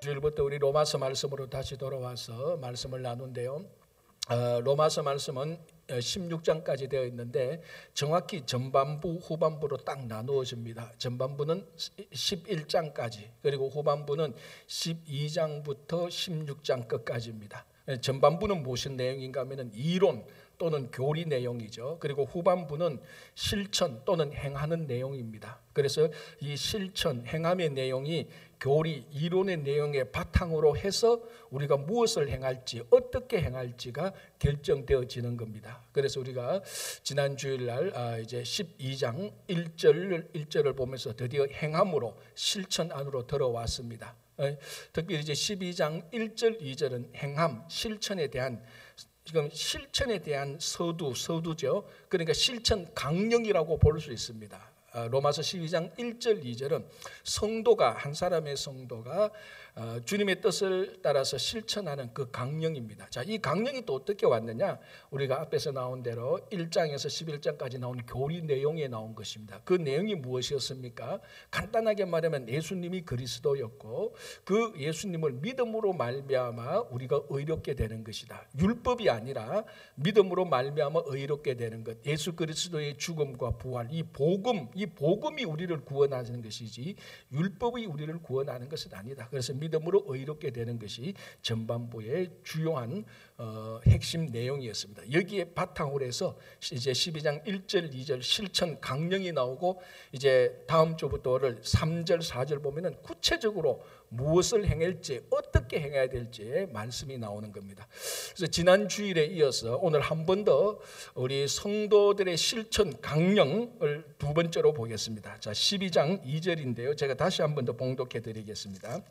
주일부터 우리 로마서 말씀으로 다시 돌아와서 말씀을 나눈데요. 로마서 말씀은 16장까지 되어 있는데 정확히 전반부 후반부로 딱 나누어집니다. 전반부는 11장까지, 그리고 후반부는 12장부터 16장 끝까지입니다. 전반부는 무슨 내용인가 하면 이론 또는 교리 내용이죠. 그리고 후반부는 실천 또는 행하는 내용입니다. 그래서 이 실천, 행함의 내용이 교리, 이론의 내용의 바탕으로 해서 우리가 무엇을 행할지, 어떻게 행할지가 결정되어지는 겁니다. 그래서 우리가 지난 주일날 이제 12장 1절을 보면서 드디어 행함으로 실천 안으로 들어왔습니다. 특별히 이제 12장 1절, 2절은 행함, 실천에 대한, 지금 실천에 대한 서두죠. 그러니까 실천 강령이라고 볼 수 있습니다. 로마서 12장 1절 2절은 성도가, 한 사람의 성도가 주님의 뜻을 따라서 실천하는 그 강령입니다. 자, 이 강령이 또 어떻게 왔느냐? 우리가 앞에서 나온 대로 1장에서 11장까지 나온 교리 내용에 나온 것입니다. 그 내용이 무엇이었습니까? 간단하게 말하면 예수님이 그리스도였고 그 예수님을 믿음으로 말미암아 우리가 의롭게 되는 것이다. 율법이 아니라 믿음으로 말미암아 의롭게 되는 것. 예수 그리스도의 죽음과 부활, 이 복음이 우리를 구원하는 것이지 율법이 우리를 구원하는 것은 아니다. 그래서 믿음으로 의롭게 되는 것이 전반부의 주요한 핵심 내용이었습니다. 여기에 바탕으로 해서 이제 12장 1절 2절 실천 강령이 나오고, 이제 다음 주부터를 3절 4절 보면은 구체적으로 무엇을 행할지, 어떻게 행해야 될지 말씀이 나오는 겁니다. 그래서 지난 주일에 이어서 오늘 한 번 더 우리 성도들의 실천 강령을 두 번째로 보겠습니다. 자, 12장 2절인데요. 제가 다시 한 번 더 봉독해 드리겠습니다.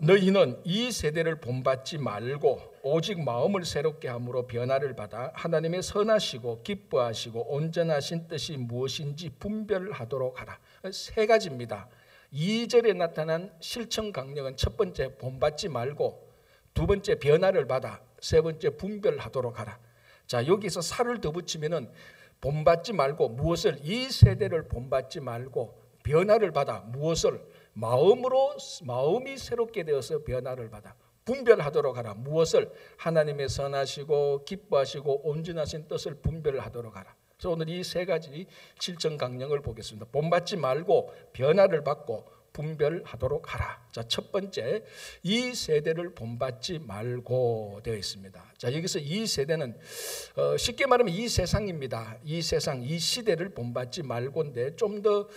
너희는 이 세대를 본받지 말고 오직 마음을 새롭게 함으로 변화를 받아 하나님의 선하시고 기뻐하시고 온전하신 뜻이 무엇인지 분별하도록 하라. 세 가지입니다. 2절에 나타난 실천 강령은 첫 번째 본받지 말고, 두 번째 변화를 받아, 세 번째 분별하도록 하라. 자, 여기서 살을 더 붙이면은 본받지 말고 무엇을, 이 세대를 본받지 말고 변화를 받아 무엇을, 마음이 새롭게 되어서 변화를 받아 분별하도록 하라. 무엇을? 하나님의 선하시고 기뻐하시고 온전하신 뜻을 분별하도록 하라. 그래서 오늘 이 세 가지 실천 강령을 보겠습니다. 본받지 말고 변화를 받고 분별하도록 하라. 자, 첫 번째, 이 세대를 본받지 말고 되어 있습니다. 자, 여기서 이 세대는 쉽게 말하면 이 세상입니다. 이 세상, 이 시대를 본받지 말고인데, 좀 더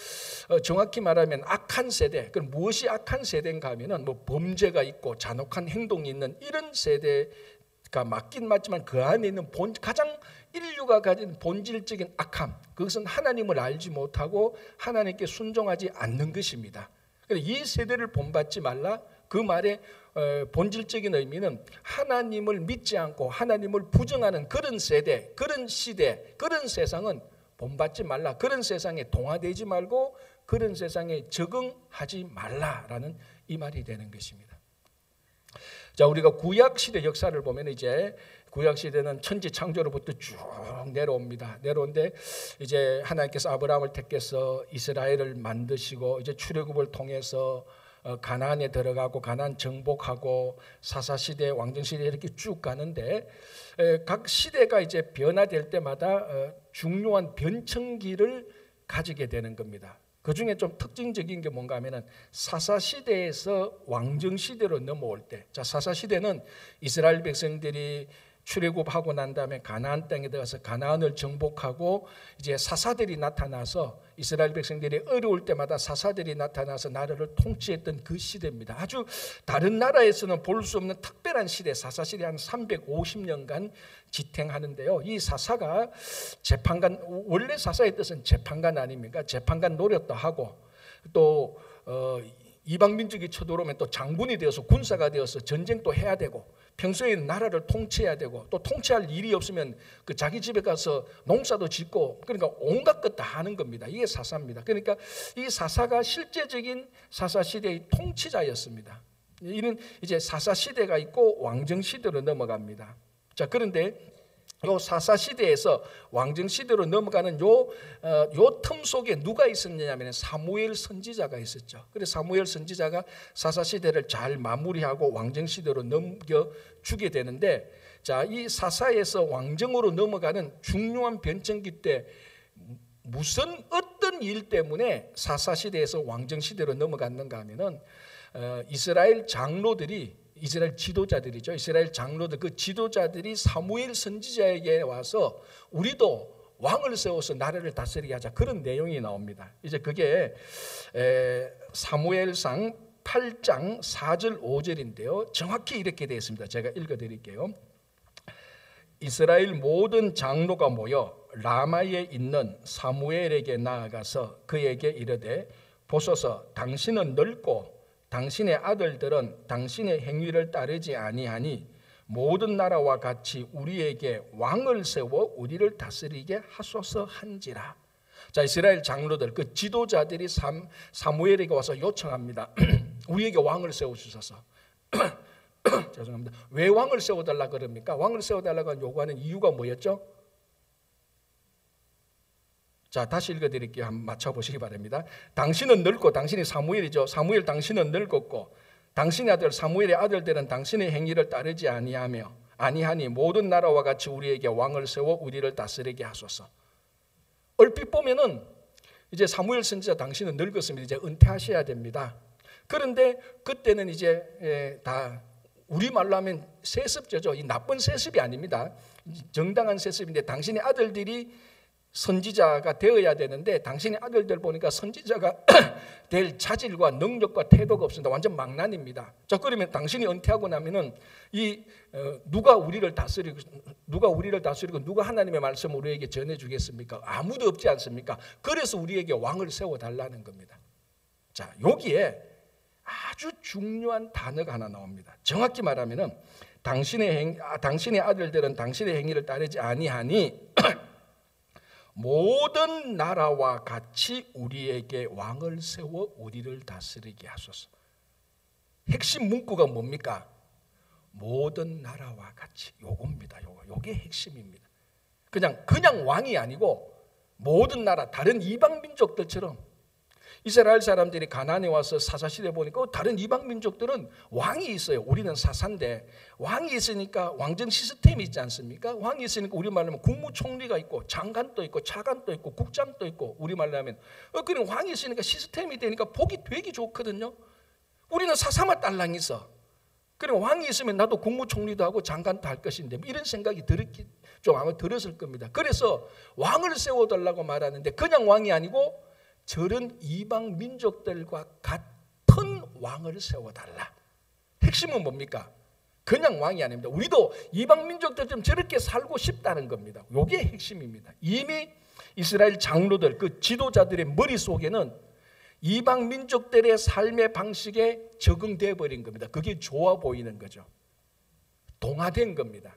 정확히 말하면 악한 세대. 그럼 무엇이 악한 세대인가 하면은 뭐 범죄가 있고 잔혹한 행동이 있는 이런 세대가 맞긴 맞지만 그 안에 있는 가장 인류가 가진 본질적인 악함, 그것은 하나님을 알지 못하고 하나님께 순종하지 않는 것입니다. 이 세대를 본받지 말라, 그 말의 본질적인 의미는 하나님을 믿지 않고 하나님을 부정하는 그런 세대, 그런 시대, 그런 세상은 본받지 말라. 그런 세상에 동화되지 말고 그런 세상에 적응하지 말라라는 이 말이 되는 것입니다. 자, 우리가 구약시대 역사를 보면 이제 구약시대는 천지 창조로부터 쭉 내려옵니다. 내려오는데 이제 하나님께서 아브라함을 택해서 이스라엘을 만드시고 이제 출애굽을 통해서 가나안에 들어가고 가나안 정복하고 사사시대, 왕정시대 이렇게 쭉 가는데 각 시대가 이제 변화될 때마다 중요한 변천기를 가지게 되는 겁니다. 그 중에 좀 특징적인 게 뭔가 하면은 사사시대에서 왕정시대로 넘어올 때, 자, 사사시대는 이스라엘 백성들이 출애굽하고 난 다음에 가나안 땅에 들어가서 가나안을 정복하고 이제 사사들이 나타나서 이스라엘 백성들이 어려울 때마다 사사들이 나타나서 나라를 통치했던 그 시대입니다. 아주 다른 나라에서는 볼 수 없는 특별한 시대, 사사시대 한 350년간 지탱하는데요. 이 사사가 재판관, 원래 사사의 뜻은 재판관 아닙니까? 재판관 노릇도 하고 또 이방 민족이 쳐들어오면 또 장군이 되어서 군사가 되어서 전쟁도 해야 되고 평소에 나라를 통치해야 되고 또 통치할 일이 없으면 그 자기 집에 가서 농사도 짓고, 그러니까 온갖 것 다 하는 겁니다. 이게 사사입니다. 그러니까 이 사사가 실제적인 사사시대의 통치자였습니다. 이는 이제 사사시대가 있고 왕정시대로 넘어갑니다. 자, 그런데 요 사사 시대에서 왕정 시대로 넘어가는 요 틈 속에 누가 있었냐면 사무엘 선지자가 있었죠. 그래서 사무엘 선지자가 사사 시대를 잘 마무리하고 왕정 시대로 넘겨 주게 되는데, 자, 이 사사에서 왕정으로 넘어가는 중요한 변천기 때 무슨 어떤 일 때문에 사사 시대에서 왕정 시대로 넘어갔는가 하면은 이스라엘 장로들이, 이스라엘 지도자들이죠. 이스라엘 장로들, 그 지도자들이 사무엘 선지자에게 와서 우리도 왕을 세워서 나라를 다스리게 하자, 그런 내용이 나옵니다. 이제 그게 사무엘상 8장 4절 5절인데요. 정확히 이렇게 되어 있습니다. 제가 읽어드릴게요. 이스라엘 모든 장로가 모여 라마에 있는 사무엘에게 나아가서 그에게 이르되, 보소서, 당신은 늙고 당신의 아들들은 당신의 행위를 따르지 아니하니 모든 나라와 같이 우리에게 왕을 세워 우리를 다스리게 하소서 한지라. 자, 이스라엘 장로들, 그 지도자들이 사무엘에게 와서 요청합니다. 우리에게 왕을 세워주소서. 죄송합니다. 왜 왕을 세워달라 그럽니까? 왕을 세워달라고 요구하는 이유가 뭐였죠? 자, 다시 읽어드릴게요. 한번 맞춰보시기 바랍니다. 당신은 늙고, 당신이 사무엘이죠. 사무엘, 당신은 늙었고 당신의 아들 사무엘의 아들들은 당신의 행위를 따르지 아니하니 모든 나라와 같이 우리에게 왕을 세워 우리를 다스리게 하소서. 얼핏 보면은 이제 사무엘 선지자, 당신은 늙었습니다. 이제 은퇴하셔야 됩니다. 그런데 그때는 이제 다 우리말로 하면 세습제죠. 이 나쁜 세습이 아닙니다. 정당한 세습인데, 당신의 아들들이 선지자가 되어야 되는데 당신의 아들들 보니까 선지자가 될 자질과 능력과 태도가 없습니다. 완전 망난입니다. 자, 그러면 당신이 은퇴하고 나면은 누가 우리를 다스리고 누가 하나님의 말씀을 우리에게 전해주겠습니까? 아무도 없지 않습니까? 그래서 우리에게 왕을 세워달라는 겁니다. 자, 여기에 아주 중요한 단어가 하나 나옵니다. 정확히 말하면은 당신의 아들들은 당신의 행위를 따르지 아니하니 모든 나라와 같이 우리에게 왕을 세워 우리를 다스리게 하소서. 핵심 문구가 뭡니까? 모든 나라와 같이. 요겁니다. 요게 핵심입니다. 그냥 왕이 아니고 모든 나라, 다른 이방 민족들처럼, 이스라엘 사람들이 가나안에 와서 사사시대 보니까 다른 이방 민족들은 왕이 있어요. 우리는 사사인데 왕이 있으니까 왕정 시스템이 있지 않습니까? 왕이 있으니까 우리말로 하면 국무총리가 있고 장관도 있고 차관도 있고 국장도 있고, 우리말로 하면 그냥 왕이 있으니까 시스템이 되니까 보기 되게 좋거든요. 우리는 사사만 딸랑 있어. 그리고 왕이 있으면 나도 국무총리도 하고 장관도 할 것인데, 이런 생각이 좀 아마 들었을 겁니다. 그래서 왕을 세워달라고 말하는데 그냥 왕이 아니고 저런 이방 민족들과 같은 왕을 세워달라. 핵심은 뭡니까? 그냥 왕이 아닙니다. 우리도 이방 민족들처럼 저렇게 살고 싶다는 겁니다. 이게 핵심입니다. 이미 이스라엘 장로들, 그 지도자들의 머릿속에는 이방 민족들의 삶의 방식에 적응되어 버린 겁니다. 그게 좋아 보이는 거죠. 동화된 겁니다.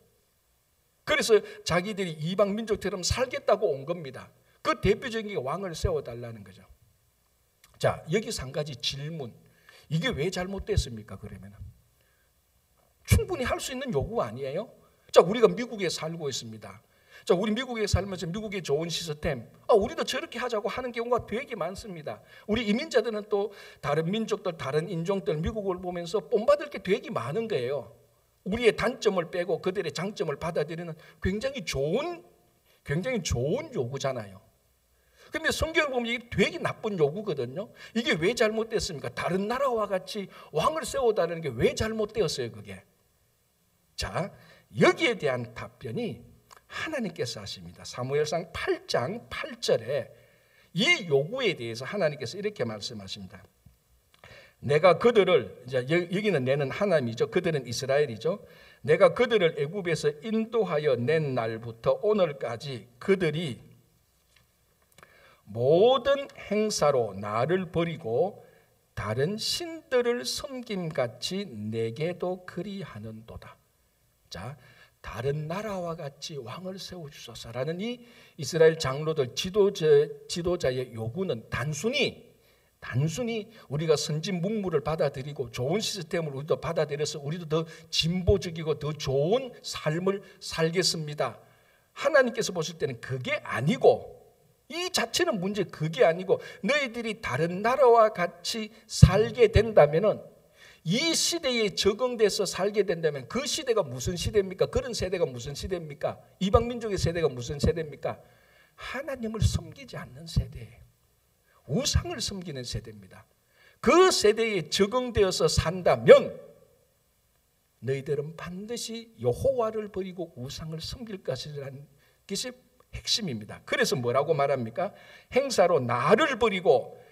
그래서 자기들이 이방 민족처럼 살겠다고 온 겁니다. 그 대표적인 게 왕을 세워달라는 거죠. 자, 여기서 한 가지 질문. 이게 왜 잘못됐습니까? 그러면 충분히 할 수 있는 요구 아니에요? 자, 우리가 미국에 살고 있습니다. 자, 우리 미국에 살면서 미국의 좋은 시스템, 우리도 저렇게 하자고 하는 경우가 되게 많습니다. 우리 이민자들은 또 다른 민족들, 다른 인종들 미국을 보면서 본받을 게 되게 많은 거예요. 우리의 단점을 빼고 그들의 장점을 받아들이는 굉장히 좋은 요구잖아요. 근데 성경을 보면 이게 되게 나쁜 요구거든요. 이게 왜 잘못됐습니까? 다른 나라와 같이 왕을 세워달라는 게 왜 잘못되었어요, 그게? 자, 여기에 대한 답변이 하나님께서 하십니다. 사무엘상 8장 8절에 이 요구에 대해서 하나님께서 이렇게 말씀하십니다. 내가 그들을, 이제 여기는 내는 하나님이죠. 그들은 이스라엘이죠. 내가 그들을 애굽에서 인도하여 낸 날부터 오늘까지 그들이 모든 행사로 나를 버리고 다른 신들을 섬김같이 내게도 그리하는도다. 자, 다른 나라와 같이 왕을 세워주소서라는 이 이스라엘 장로들 지도자의 요구는 단순히 우리가 선진 문물을 받아들이고 좋은 시스템을 우리도 받아들여서 우리도 더 진보적이고 더 좋은 삶을 살겠습니다 하나님께서 보실 때는 그게 아니고, 이 자체는 문제, 그게 아니고 너희들이 다른 나라와 같이 살게 된다면은, 이 시대에 적응돼서 살게 된다면 그 시대가 무슨 시대입니까? 그런 세대가 무슨 시대입니까? 이방민족의 세대가 무슨 세대입니까? 하나님을 섬기지 않는 세대예요. 우상을 섬기는 세대입니다. 그 세대에 적응되어서 산다면 너희들은 반드시 여호와를 버리고 우상을 섬길 것이라는 것이 핵심입니다. 그래서 뭐라고 말합니까? 행사로 나를 버리고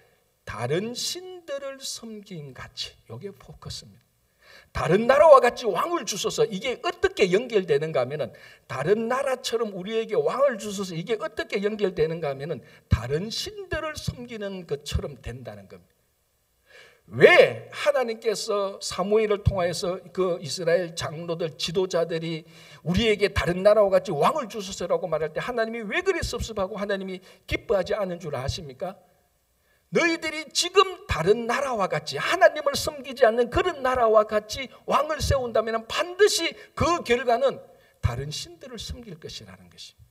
다른 신들을 섬긴 같이. 이게 포커스입니다. 다른 나라와 같이 왕을 주소서. 이게 어떻게 연결되는가 하면은, 다른 나라처럼 우리에게 왕을 주소서. 이게 어떻게 연결되는가 하면은 다른 신들을 섬기는 것처럼 된다는 겁니다. 왜 하나님께서 사무엘을 통하여서 그 이스라엘 장로들, 지도자들이 우리에게 다른 나라와 같이 왕을 주소서라고 말할 때 하나님이 왜 그리 섭섭하고 하나님이 기뻐하지 않은 줄 아십니까? 너희들이 지금 다른 나라와 같이, 하나님을 섬기지 않는 그런 나라와 같이 왕을 세운다면 반드시 그 결과는 다른 신들을 섬길 것이라는 것입니다.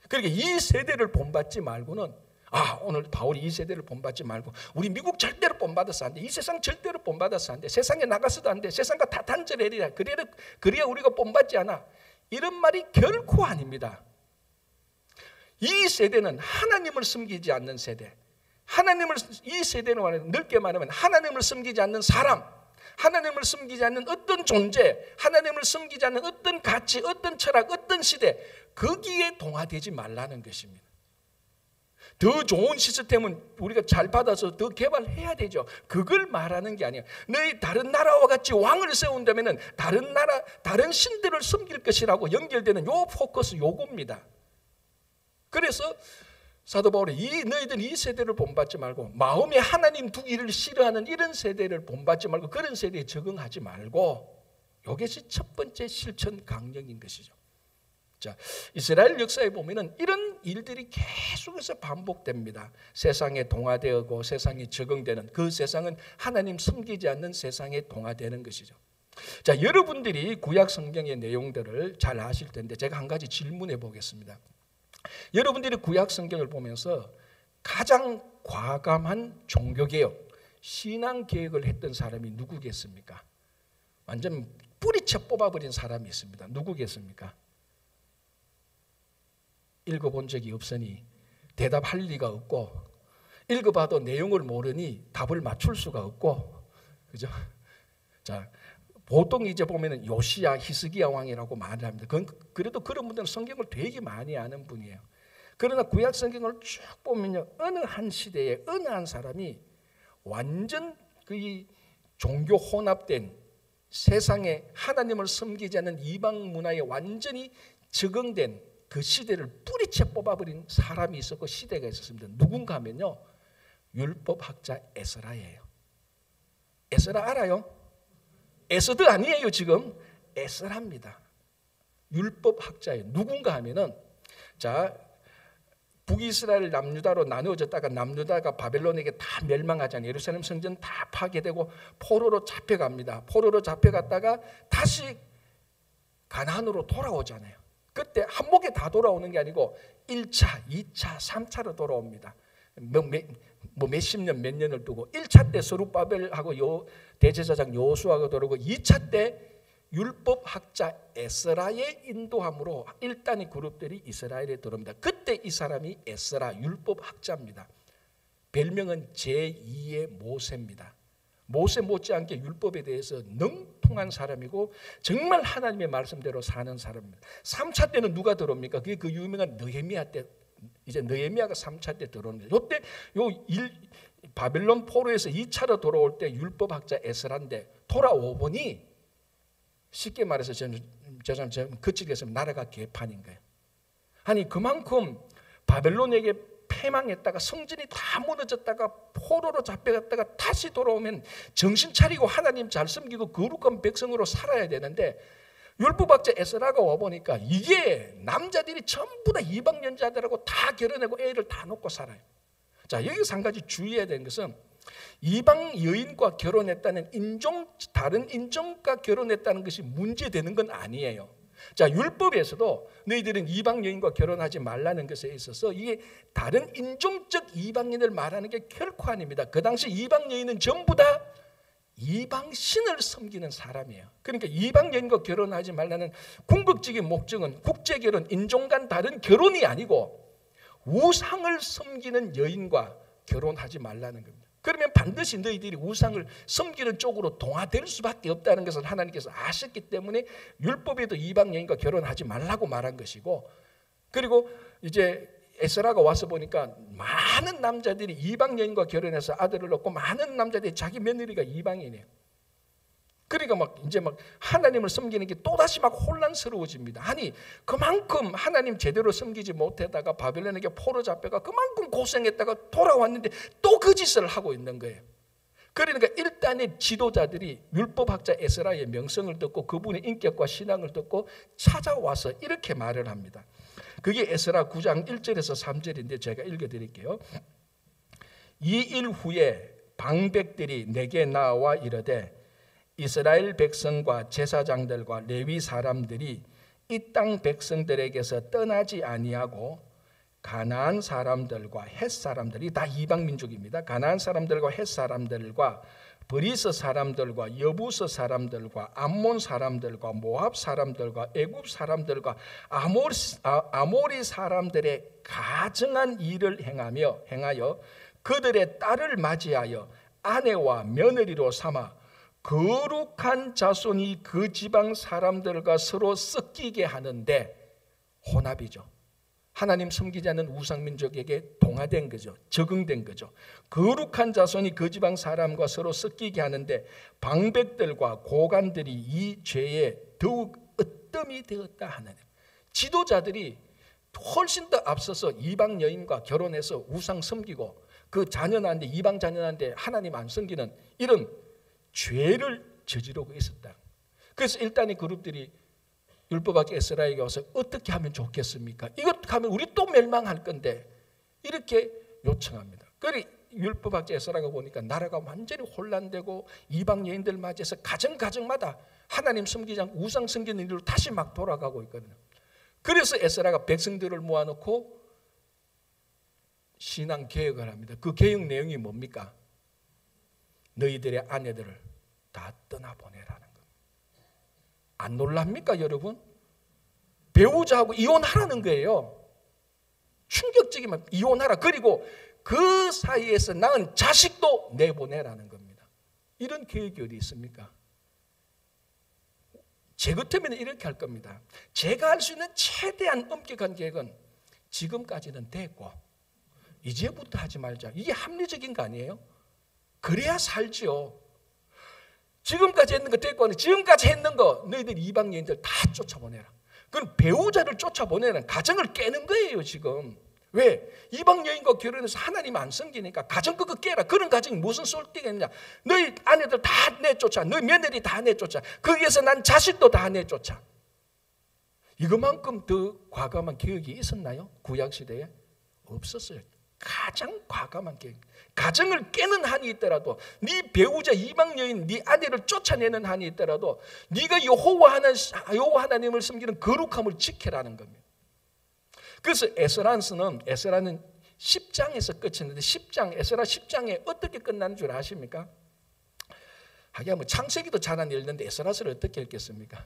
그러니까 이 세대를 본받지 말고는, 오늘 바울이 이 세대를 본받지 말고 우리 미국 절대로 본받아서 안 돼, 이 세상 절대로 본받아서 안 돼, 세상에 나가서도 안 돼, 세상과 다 단절해야 돼, 그래야 우리가 본받지 않아, 이런 말이 결코 아닙니다. 이 세대는 하나님을 섬기지 않는 세대, 이 세대는 넓게 말하면 하나님을 섬기지 않는 사람, 하나님을 섬기지 않는 어떤 존재, 하나님을 섬기지 않는 어떤 가치, 어떤 철학, 어떤 시대, 거기에 동화되지 말라는 것입니다. 더 좋은 시스템은 우리가 잘 받아서 더 개발해야 되죠. 그걸 말하는 게 아니에요. 너희 다른 나라와 같이 왕을 세운다면 다른 나라, 다른 신들을 섬길 것이라고 연결되는 요 포커스, 요겁니다. 그래서 사도 바울이 너희들 이 세대를 본받지 말고, 마음에 하나님 두기를 싫어하는 이런 세대를 본받지 말고, 그런 세대에 적응하지 말고, 이것이 첫 번째 실천 강령인 것이죠. 자, 이스라엘 역사에 보면은 이런 일들이 계속해서 반복됩니다. 세상에 동화되고 세상에 적응되는, 그 세상은 하나님 섬기지 않는 세상에 동화되는 것이죠. 자, 여러분들이 구약 성경의 내용들을 잘 아실 텐데 제가 한 가지 질문해 보겠습니다. 여러분들이 구약 성경을 보면서 가장 과감한 종교개혁, 신앙개혁을 했던 사람이 누구겠습니까? 완전 뿌리쳐 뽑아버린 사람이 있습니다. 누구겠습니까? 읽어본 적이 없으니 대답할 리가 없고, 읽어봐도 내용을 모르니 답을 맞출 수가 없고, 그죠? 자, 보통 이제 보면은 요시야, 히스기야 왕이라고 말을 합니다. 그래도 그런 분들은 성경을 되게 많이 아는 분이에요. 그러나 구약 성경을 쭉 보면요, 어느 한 시대에 어느 한 사람이 완전 그 종교 혼합된 세상에 하나님을 섬기지 않는 이방 문화에 완전히 적응된 그 시대를 뿌리채 뽑아버린 사람이 있었고 시대가 있었습니다. 누군가 하면요, 율법학자 에스라예요. 에스라 알아요? 에스더 아니에요. 지금 에스라입니다. 율법학자예요. 누군가 하면은, 자, 북이스라엘 남유다로 나누어졌다가 남유다가 바벨론에게 다 멸망하잖아요. 예루살렘 성전 다 파괴되고 포로로 잡혀갑니다. 포로로 잡혀갔다가 다시 가나안으로 돌아오잖아요. 그때 한목에 다 돌아오는 게 아니고 1차, 2차, 3차로 돌아옵니다. 몇십 년, 몇 년을 두고 1차 때 스룹바벨하고 대제사장 여호수아가 돌아오고 2차 때 율법학자 에스라의 인도함으로 1단위 그룹들이 이스라엘에 들어옵니다. 그때 이 사람이 에스라 율법학자입니다. 별명은 제2의 모세입니다. 모세 못지않게 율법에 대해서 능통한 사람이고 정말 하나님의 말씀대로 사는 사람입니다. 3차 때는 누가 들어옵니까? 그게 그 유명한 느헤미야 때, 이제 느헤미야가 3차 때 들어옵니다. 이때 바벨론 포로에서 2차로 돌아올 때 율법학자 에스라인데, 돌아오 보니 쉽게 말해서 저는 그쪽에서 나라가 개판인 거예요. 아니, 그만큼 바벨론에게 패망했다가 성전이 다 무너졌다가 포로로 잡혀갔다가 다시 돌아오면 정신 차리고 하나님 잘 섬기고 거룩한 백성으로 살아야 되는데, 율법학자 에스라가 와보니까 이게 남자들이 전부 다 이방 연자들하고 다 결혼하고 애를 다 놓고 살아요. 자, 여기서 한 가지 주의해야 되는 것은, 이방 여인과 결혼했다는 다른 인종과 결혼했다는 것이 문제되는 건 아니에요. 자, 율법에서도 너희들은 이방 여인과 결혼하지 말라는 것에 있어서 이게 다른 인종적 이방인을 말하는 게 결코 아닙니다. 그 당시 이방 여인은 전부 다 이방 신을 섬기는 사람이에요. 그러니까 이방 여인과 결혼하지 말라는 궁극적인 목적은 국제 결혼, 인종 간 다른 결혼이 아니고 우상을 섬기는 여인과 결혼하지 말라는 겁니다. 그러면 반드시 너희들이 우상을 섬기는 쪽으로 동화될 수밖에 없다는 것을 하나님께서 아셨기 때문에 율법에도 이방 여인과 결혼하지 말라고 말한 것이고, 그리고 이제 에스라가 와서 보니까 많은 남자들이 이방 여인과 결혼해서 아들을 얻고 많은 남자들이 자기 며느리가 이방인이에요. 그러니까 이제 하나님을 섬기는 게 또다시 혼란스러워집니다. 아니, 그만큼 하나님 제대로 섬기지 못하다가 바벨론에게 포로 잡혀가 그만큼 고생했다가 돌아왔는데 또 그 짓을 하고 있는 거예요. 그러니까 일단의 지도자들이 율법학자 에스라의 명성을 듣고 그분의 인격과 신앙을 듣고 찾아와서 이렇게 말을 합니다. 그게 에스라 9장 1절에서 3절인데 제가 읽어드릴게요. 이 일 후에 방백들이 내게 나와 이르되 이스라엘 백성과 제사장들과 레위 사람들이 이 땅 백성들에게서 떠나지 아니하고 가나안 사람들과 헷 사람들이 다 이방 민족입니다. 가나안 사람들과 헷 사람들과 브리스 사람들과 여부스 사람들과 암몬 사람들과 모압 사람들과 애굽 사람들과 아모리 사람들의 가증한 일을 행하여 그들의 딸을 맞이하여 아내와 며느리로 삼아 거룩한 자손이 그 지방 사람들과 서로 섞이게 하는데, 혼합이죠. 하나님 섬기지 않는 우상민족에게 동화된 거죠. 적응된 거죠. 거룩한 자손이 그 지방 사람과 서로 섞이게 하는데 방백들과 고관들이 이 죄에 더욱 으뜸이 되었다 하는, 지도자들이 훨씬 더 앞서서 이방 여인과 결혼해서 우상 섬기고 그 자녀한테, 이방 자녀한테 하나님 안 섬기는 이런 죄를 저지르고 있었다. 그래서 일단 이 그룹들이 율법학자 에스라에게 와서 어떻게 하면 좋겠습니까? 이것 하면 우리 또 멸망할 건데 이렇게 요청합니다. 그래 율법학자 에스라가 보니까 나라가 완전히 혼란되고 이방 여인들 맞이해서 가정마다 하나님 섬기지 않고 우상 섬기는 일로 다시 돌아가고 있거든요. 그래서 에스라가 백성들을 모아놓고 신앙 개혁을 합니다. 그 개혁 내용이 뭡니까? 너희들의 아내들을 다 떠나보내라는 겁니다. 안 놀랍니까 여러분? 배우자하고 이혼하라는 거예요. 충격적이면 이혼하라. 그리고 그 사이에서 낳은 자식도 내보내라는 겁니다. 이런 계획이 어디 있습니까? 제 같으면 이렇게 할 겁니다. 제가 할 수 있는 최대한 엄격한 계획은 지금까지는 됐고 이제부터 하지 말자. 이게 합리적인 거 아니에요? 그래야 살지요. 지금까지 했는 거 됐고 지금까지 했는 거 너희들 이방 여인들 다 쫓아보내라. 그건 배우자를 쫓아보내는 가정을 깨는 거예요 지금. 왜? 이방 여인과 결혼해서 하나님 안 섬기니까 가정 그거 깨라. 그런 가정이 무슨 쏠띠가 있냐. 너희 아내들 다 내쫓아. 너희 며느리 다 내쫓아. 거기에서 난 자식도 다 내쫓아. 이것만큼 더 과감한 개혁이 있었나요? 구약시대에? 없었어요. 가장 과감한 계획. 가정을 깨는 한이 있더라도, 네 배우자 이방 여인, 네 아내를 쫓아내는 한이 있더라도 네가 여호와 하나님을 섬기는 거룩함을 지켜라는 겁니다. 그래서 에스라는 10장에서 끝이는데 에스라 10장에 어떻게 끝나는 줄 아십니까? 하긴 창세기도 잘 안 읽는데 에스라서를 어떻게 읽겠습니까?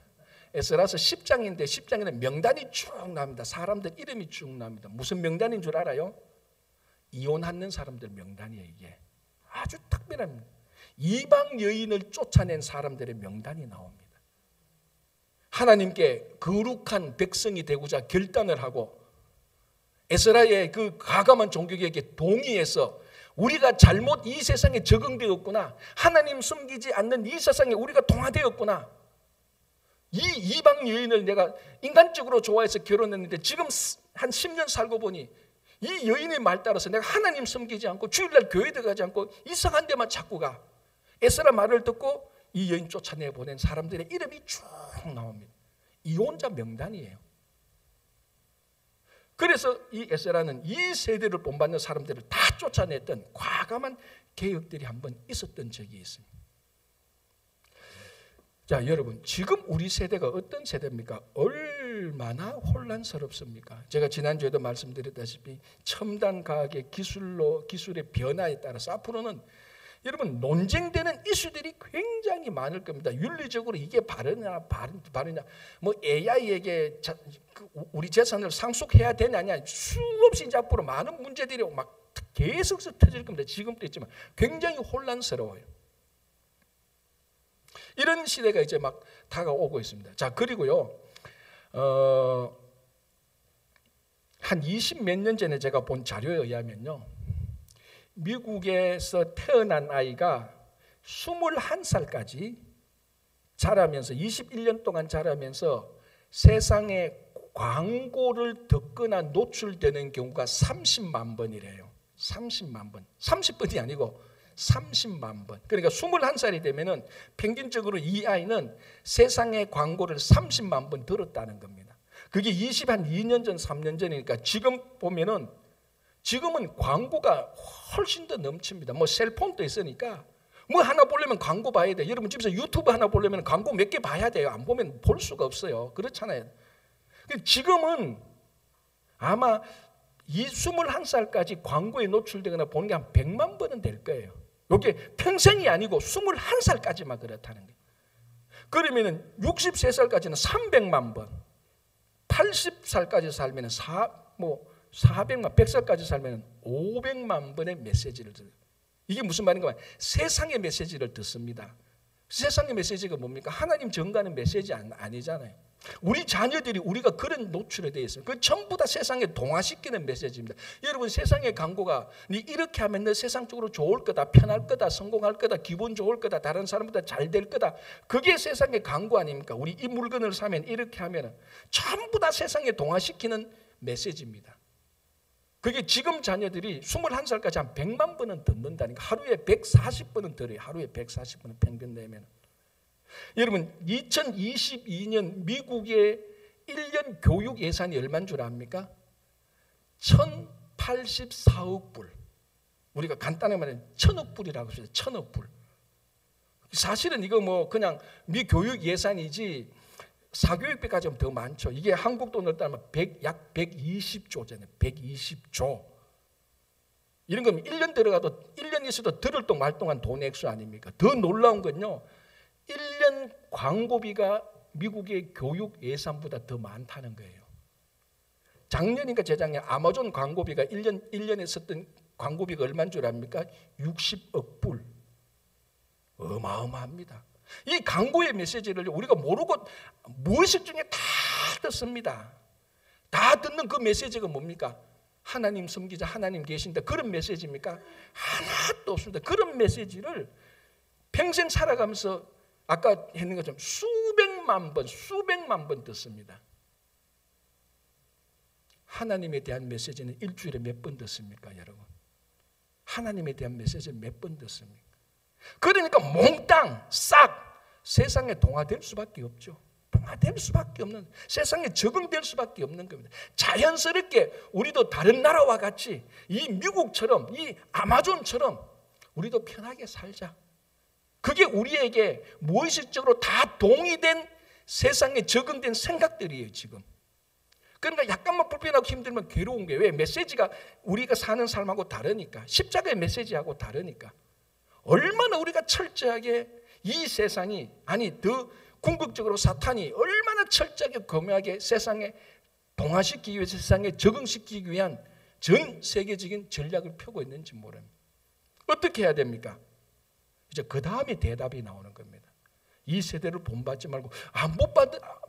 에스라서 10장인데 10장에는 명단이 쭉 나옵니다. 사람들 이름이 쭉 나옵니다. 무슨 명단인 줄 알아요? 이혼하는 사람들 명단이에요. 이게 아주 특별합니다. 이방 여인을 쫓아낸 사람들의 명단이 나옵니다. 하나님께 거룩한 백성이 되고자 결단을 하고 에스라의 그 과감한 종교개혁에 동의해서 우리가 잘못 이 세상에 적응되었구나, 하나님 숨기지 않는 이 세상에 우리가 동화되었구나, 이 이방 여인을 내가 인간적으로 좋아해서 결혼했는데 지금 한 10년 살고 보니 이 여인의 말 따라서 내가 하나님 섬기지 않고 주일날 교회도 가지 않고 이상한 데만 자꾸 가. 에스라 말을 듣고 이 여인 쫓아내보낸 사람들의 이름이 쭉 나옵니다. 이혼자 명단이에요. 그래서 이 에스라는 이 세대를 본받는 사람들을 다 쫓아냈던 과감한 개혁들이 한번 있었던 적이 있습니다. 자, 여러분, 지금 우리 세대가 어떤 세대입니까? 얼마나 혼란스럽습니까? 제가 지난주에도 말씀드렸다시피 첨단 과학의 기술의 변화에 따라서 앞으로는 여러분 논쟁되는 이슈들이 굉장히 많을 겁니다. 윤리적으로 이게 바르냐, 뭐 AI에게 우리 재산을 상속해야 되느냐, 수없이 이제 앞으로 많은 문제들이 막 계속 터질 겁니다. 지금도 있지만 굉장히 혼란스러워요. 이런 시대가 이제 막 다가오고 있습니다. 자, 그리고요, 한 20몇 년 전에 제가 본 자료에 의하면요, 미국에서 태어난 아이가 21살까지 자라면서 21년 동안 자라면서 세상에 광고를 듣거나 노출되는 경우가 30만 번이래요. 30만 번. 30번이 아니고 30만 번. 그러니까 21살이 되면은 평균적으로 이 아이는 세상의 광고를 30만 번 들었다는 겁니다. 그게 2년 전, 3년 전이니까 지금 보면은 지금은 광고가 훨씬 더 넘칩니다. 뭐 셀폰도 있으니까 뭐 하나 보려면 광고 봐야 돼. 여러분 집에서 유튜브 하나 보려면 광고 몇 개 봐야 돼요. 안 보면 볼 수가 없어요. 그렇잖아요. 지금은 아마 이 21살까지 광고에 노출되거나 보는 게 한 100만 번은 될 거예요. 이게 평생이 아니고 21살까지만 그렇다는 거예요. 그러면은 63살까지는 300만 번, 80살까지 살면 400만, 100살까지 살면 500만 번의 메시지를 들어요. 이게 무슨 말인가? 세상의 메시지를 듣습니다. 세상의 메시지가 뭡니까? 하나님 전가하는 메시지 아니잖아요. 우리 자녀들이 우리가 그런 노출에 되어 있어요. 그 전부 다 세상에 동화시키는 메시지입니다. 여러분, 세상의 광고가 네 이렇게 하면 너 세상적으로 좋을 거다, 편할 거다, 성공할 거다, 기분 좋을 거다, 다른 사람보다 잘 될 거다. 그게 세상의 광고 아닙니까? 우리 이 물건을 사면 이렇게 하면 전부 다 세상에 동화시키는 메시지입니다. 그게 지금 자녀들이 21살까지 한 100만 번은 듣는다니까. 하루에 140번은 들어요. 하루에 140번은 평균 내면. 여러분, 2022년 미국의 1년 교육 예산이 얼마인 줄 압니까? 1084억 불. 우리가 간단하게 말하면 1000억 불이라고 해요. 1000억 불. 사실은 이거 뭐 그냥 미 교육 예산이지 사교육비까지 하면 더 많죠. 이게 한국 돈으로 따지면 약 120조잖아요. 120조. 이런 거면 1년 들어가도 1년 있어도 들을 동 말 동안 돈 액수 아닙니까? 더 놀라운 건요, 1년 광고비가 미국의 교육 예산보다 더 많다는 거예요. 작년인가 재작년 아마존 광고비가 1년에 썼던 광고비가 얼마인 줄 압니까? 60억 불. 어마어마합니다. 이 광고의 메시지를 우리가 모르고 무의식 중에 다 듣습니다. 다 듣는 그 메시지가 뭡니까? 하나님 섬기자, 하나님 계신다, 그런 메시지입니까? 하나도 없습니다. 그런 메시지를 평생 살아가면서 아까 했는 것처럼 수백만 번 듣습니다. 하나님에 대한 메시지는 일주일에 몇 번 듣습니까, 여러분? 하나님에 대한 메시지는 몇 번 듣습니까? 그러니까 몽땅 싹 세상에 동화될 수밖에 없죠. 동화될 수밖에 없는, 세상에 적응될 수밖에 없는 겁니다. 자연스럽게 우리도 다른 나라와 같이 이 미국처럼, 이 아마존처럼 우리도 편하게 살자. 그게 우리에게 무의식적으로 다 동의된 세상에 적응된 생각들이에요, 지금. 그러니까 약간만 불편하고 힘들면 괴로운 게 왜? 메시지가 우리가 사는 삶하고 다르니까, 십자가의 메시지하고 다르니까. 얼마나 우리가 철저하게 이 세상이, 아니 더 궁극적으로 사탄이 얼마나 철저하게 교묘하게 세상에 동화시키기 위해, 세상에 적응시키기 위한 전 세계적인 전략을 펴고 있는지 모릅니다. 어떻게 해야 됩니까? 이제 그 다음에 대답이 나오는 겁니다. 이 세대를 본받지 말고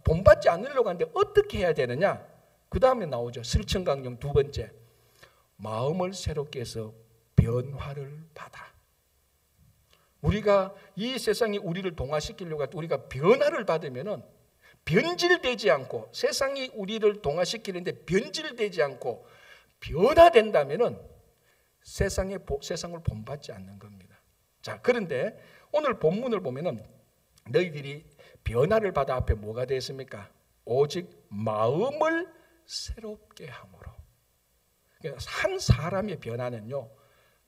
본받지 않으려고 하는데 어떻게 해야 되느냐? 그 다음에 나오죠. 실천강령 두 번째, 마음을 새롭게 해서 변화를 받아. 우리가 이 세상이 우리를 동화시키려고 할 때 우리가 변화를 받으면은 변질되지 않고, 세상이 우리를 동화시키는데 변질되지 않고 변화된다면은 세상을 본받지 않는 겁니다. 자, 그런데 오늘 본문을 보면은 너희들이 변화를 받아 앞에 뭐가 되었습니까? 오직 마음을 새롭게 함으로. 그러니까 한 사람의 변화는요,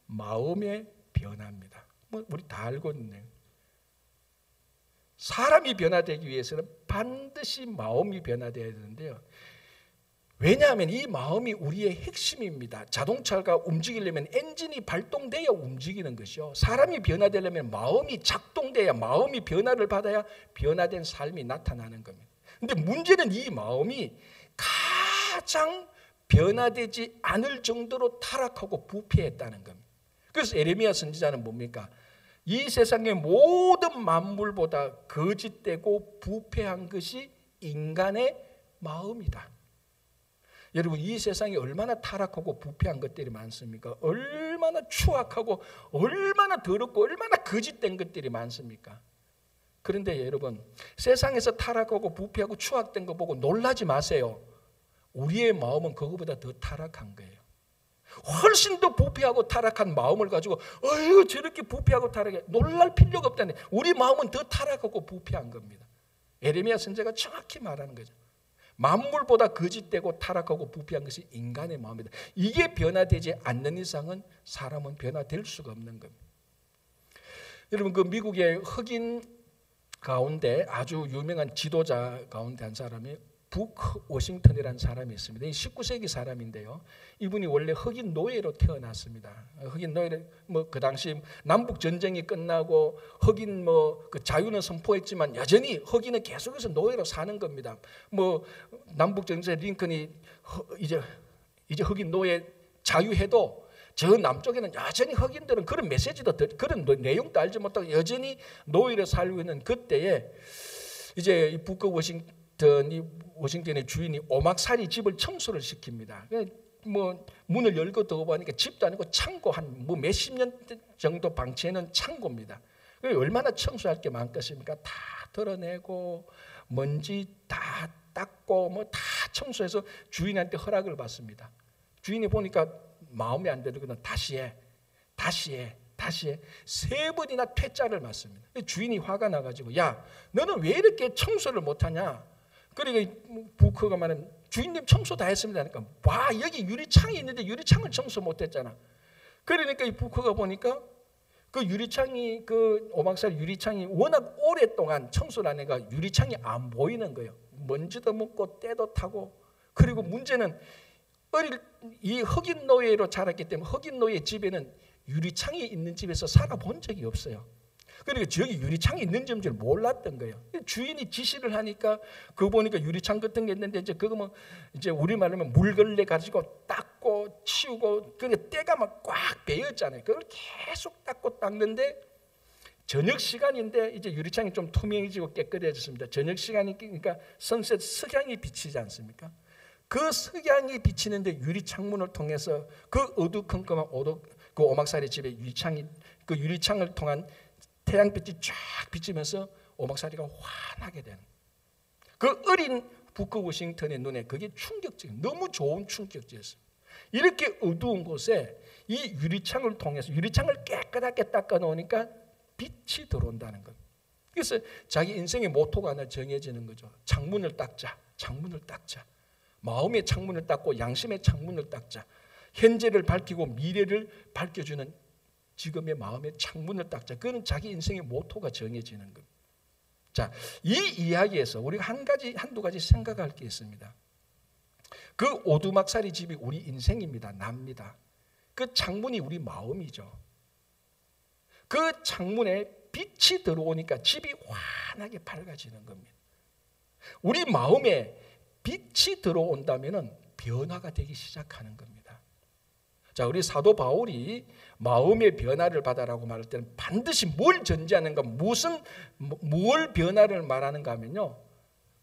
마음의 변화입니다. 뭐 우리 다 알고 있네요. 사람이 변화되기 위해서는 반드시 마음이 변화되어야 되는데요. 왜냐하면 이 마음이 우리의 핵심입니다. 자동차가 움직이려면 엔진이 발동돼야 움직이는 것이요. 사람이 변화되려면 마음이 작동돼야, 마음이 변화를 받아야 변화된 삶이 나타나는 겁니다. 그런데 문제는 이 마음이 가장 변화되지 않을 정도로 타락하고 부패했다는 겁니다. 그래서 에레미야 선지자는 뭡니까? 이 세상의 모든 만물보다 거짓되고 부패한 것이 인간의 마음이다. 여러분, 이 세상에 얼마나 타락하고 부패한 것들이 많습니까? 얼마나 추악하고 얼마나 더럽고 얼마나 거짓된 것들이 많습니까? 그런데 여러분, 세상에서 타락하고 부패하고 추악된 거 보고 놀라지 마세요. 우리의 마음은 그거보다 더 타락한 거예요. 훨씬 더 부패하고 타락한 마음을 가지고 어휴 저렇게 부패하고 타락해, 놀랄 필요가 없다네. 우리 마음은 더 타락하고 부패한 겁니다. 에레미야 선지자가 정확히 말하는 거죠. 만물보다 거짓되고 타락하고 부패한 것이 인간의 마음이다. 이게 변화되지 않는 이상은 사람은 변화될 수가 없는 겁니다. 여러분, 그 미국의 흑인 가운데 아주 유명한 지도자 가운데 한 사람이 부크 워싱턴이라는 사람이 있습니다. 19세기 사람인데요. 이분이 원래 흑인 노예로 태어났습니다. 흑인 노예를 그 당시 남북 전쟁이 끝나고 흑인 그 자유는 선포했지만 여전히 흑인은 계속해서 노예로 사는 겁니다. 남북 전쟁 링컨이 이제 흑인 노예 자유해도 저 남쪽에는 여전히 흑인들은 그런 메시지도 그런 내용도 알지 못하고 여전히 노예로 살고 있는 그때에 이제 이 부크 워싱턴의 주인이 오막살이 집을 청소를 시킵니다. 문을 열고 들어보니까 집도 아니고 창고 한 몇십 년 정도 방치해놓은 창고입니다. 얼마나 청소할 게 많겠습니까? 다 덜어내고 먼지 다 닦고 다 청소해서 주인한테 허락을 받습니다. 주인이 보니까 마음에 안 들거든. 다시 해. 3번이나 퇴짜를 맞습니다. 주인이 화가 나가지고 야 너는 왜 이렇게 청소를 못하냐. 그러니까 부크가 말하면 주인님 청소 다 했습니다. 그러니까 와 여기 유리창이 있는데 유리창을 청소 못했잖아. 그러니까 이 부크가 보니까 그 유리창이 그 오막살 유리창이 워낙 오랫동안 청소를 안 해가 유리창이 안 보이는 거예요. 먼지도 묻고 때도 타고. 그리고 문제는 이 흑인 노예로 자랐기 때문에 흑인 노예 집에는 유리창이 있는 집에서 살아본 적이 없어요. 그러니까 저기 유리창이 있는 점줄 몰랐던 거예요. 주인이 지시를 하니까 그거 보니까 유리창 같은 게 있는데 이제 그거 이제 우리말로 하면 물걸레 가지고 닦고 치우고 그러니까 때가 막 꽉 베었잖아요. 그걸 계속 닦고 닦는데 저녁 시간인데 이제 유리창이 좀 투명해지고 깨끗해졌습니다. 저녁 시간이니까 선셋 석양이 비치지 않습니까? 그 석양이 비치는데 유리창문을 통해서 그 어두컴컴한 그 오막살이 집에 그 유리창을 통한 태양빛이 쫙 비치면서 오막살이가 환하게 되는 그 어린 부크 워싱턴의 눈에 그게 충격적인 너무 좋은 충격이었어요. 이렇게 어두운 곳에 이 유리창을 통해서 유리창을 깨끗하게 닦아 놓으니까 빛이 들어온다는 것. 그래서 자기 인생의 모토가 하나 정해지는 거죠. 창문을 닦자. 마음의 창문을 닦고 양심의 창문을 닦자. 현재를 밝히고 미래를 밝혀주는 지금의 마음의 창문을 닦자. 그거는 자기 인생의 모토가 정해지는 겁니다. 자, 이 이야기에서 우리가 한두 가지 생각할 게 있습니다. 그 오두막살이 집이 우리 인생입니다. 납니다. 그 창문이 우리 마음이죠. 그 창문에 빛이 들어오니까 집이 환하게 밝아지는 겁니다. 우리 마음에 빛이 들어온다면 변화가 되기 시작하는 겁니다. 자, 우리 사도 바울이 마음의 변화를 받아라고 말할 때는 반드시 뭘 전제하는가, 뭘 변화를 말하는가 하면요,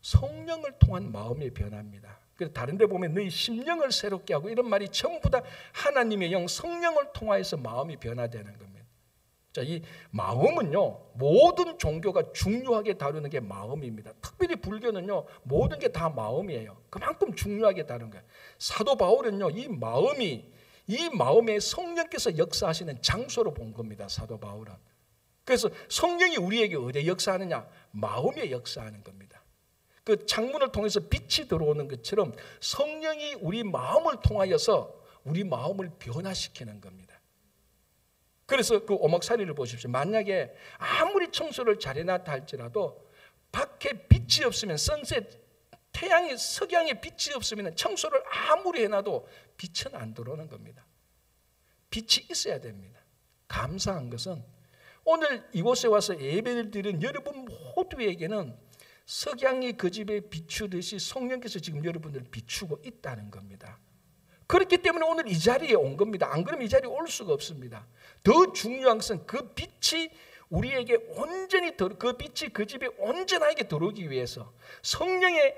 성령을 통한 마음의 변화입니다. 그래서 다른 데 보면 너희 심령을 새롭게 하고 이런 말이 전부 다 하나님의 영 성령을 통하여서 마음이 변화되는 겁니다. 자, 이 마음은요, 모든 종교가 중요하게 다루는 게 마음입니다. 특별히 불교는요, 모든 게 다 마음이에요. 그만큼 중요하게 다루는 거예요. 사도 바울은요, 이 마음에 성령께서 역사하시는 장소로 본 겁니다. 사도 바울은. 그래서 성령이 우리에게 어디에 역사하느냐? 마음에 역사하는 겁니다. 그 창문을 통해서 빛이 들어오는 것처럼 성령이 우리 마음을 통하여서 우리 마음을 변화시키는 겁니다. 그래서 그 오목살이를 보십시오. 만약에 아무리 청소를 잘해놨다 할지라도 밖에 빛이 없으면 선셋, 태양의 석양의 빛이 없으면 청소를 아무리 해놔도 빛은 안 들어오는 겁니다. 빛이 있어야 됩니다. 감사한 것은 오늘 이곳에 와서 예배를 드린 여러분 모두에게는 석양이 그 집에 비추듯이 성령께서 지금 여러분을 비추고 있다는 겁니다. 그렇기 때문에 오늘 이 자리에 온 겁니다. 안 그러면 이 자리에 올 수가 없습니다. 더 중요한 것은 그 빛이 우리에게 온전히 그 빛이 그 집에 온전하게 들어오기 위해서 성령의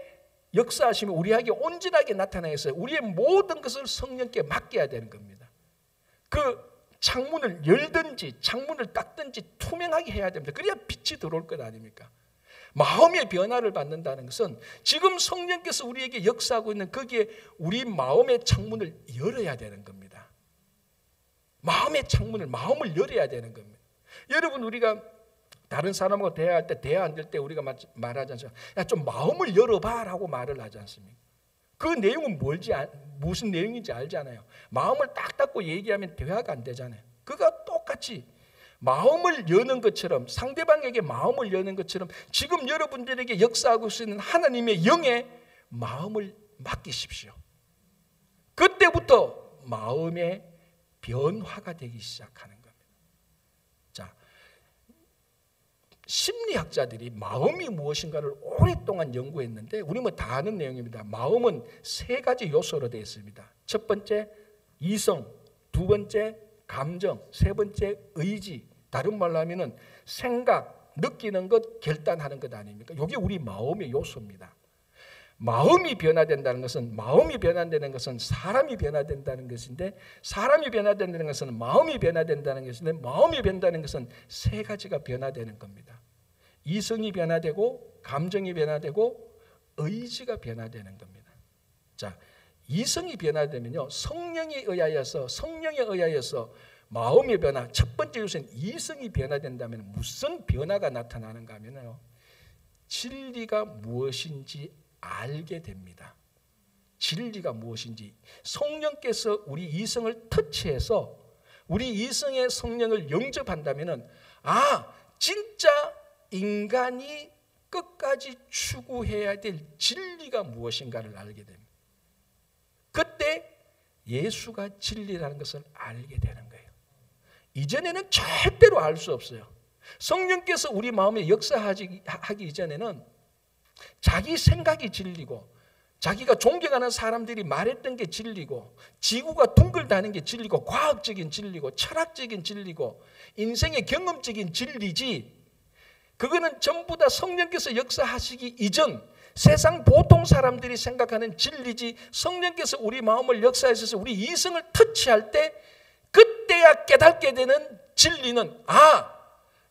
역사하심이 우리에게 온전하게 나타나서 우리의 모든 것을 성령께 맡겨야 되는 겁니다. 그 창문을 열든지 창문을 닦든지 투명하게 해야 됩니다. 그래야 빛이 들어올 것 아닙니까? 마음의 변화를 받는다는 것은 지금 성령께서 우리에게 역사하고 있는 거기에 우리 마음의 창문을 열어야 되는 겁니다. 마음의 창문을, 마음을 열어야 되는 겁니다. 여러분, 우리가 다른 사람하고 대화할 때, 대화 안 될 때 우리가 말하지 않습니까? 야, 좀 마음을 열어봐 라고 말을 하지 않습니까? 그 내용은 무슨 내용인지 알잖아요. 마음을 딱 닫고 얘기하면 대화가 안 되잖아요. 그가 똑같이 마음을 여는 것처럼, 상대방에게 마음을 여는 것처럼 지금 여러분들에게 역사하고 있는 하나님의 영에 마음을 맡기십시오. 그때부터 마음의 변화가 되기 시작하는 겁니다. 자, 심리학자들이 마음이 무엇인가를 오랫동안 연구했는데 우리 뭐 다 아는 내용입니다. 마음은 세 가지 요소로 되어 있습니다. 첫 번째 이성, 두 번째 감정, 세 번째 의지. 다른 말로 하면은 생각, 느끼는 것, 결단하는 것 아닙니까? 이게 우리 마음의 요소입니다. 마음이 변화된다는 것은, 마음이 변화되는 것은 사람이 변화된다는 것인데, 사람이 변화된다는 것은 마음이 변화된다는 것인데, 마음이 변화되는 것은 세 가지가 변화되는 겁니다. 이성이 변화되고, 감정이 변화되고, 의지가 변화되는 겁니다. 자, 이성이 변화되면요, 성령에 의하여서 마음의 변화, 첫 번째 요소는 이성이 변화된다면 무슨 변화가 나타나는가 하면요, 진리가 무엇인지 알게 됩니다. 진리가 무엇인지 성령께서 우리 이성을 터치해서 우리 이성의 성령을 영접한다면 진짜 인간이 끝까지 추구해야 될 진리가 무엇인가를 알게 됩니다. 그때 예수가 진리라는 것을 알게 되는 거예요. 이전에는 절대로 알 수 없어요. 성령께서 우리 마음에 역사하기 이전에는 자기 생각이 진리고, 자기가 존경하는 사람들이 말했던 게 진리고, 지구가 둥글다는 게 진리고, 과학적인 진리고, 철학적인 진리고, 인생의 경험적인 진리지, 그거는 전부 다 성령께서 역사하시기 이전 세상 보통 사람들이 생각하는 진리지, 성령께서 우리 마음을 역사하셔서 우리 이성을 터치할 때 그때야 깨닫게 되는 진리는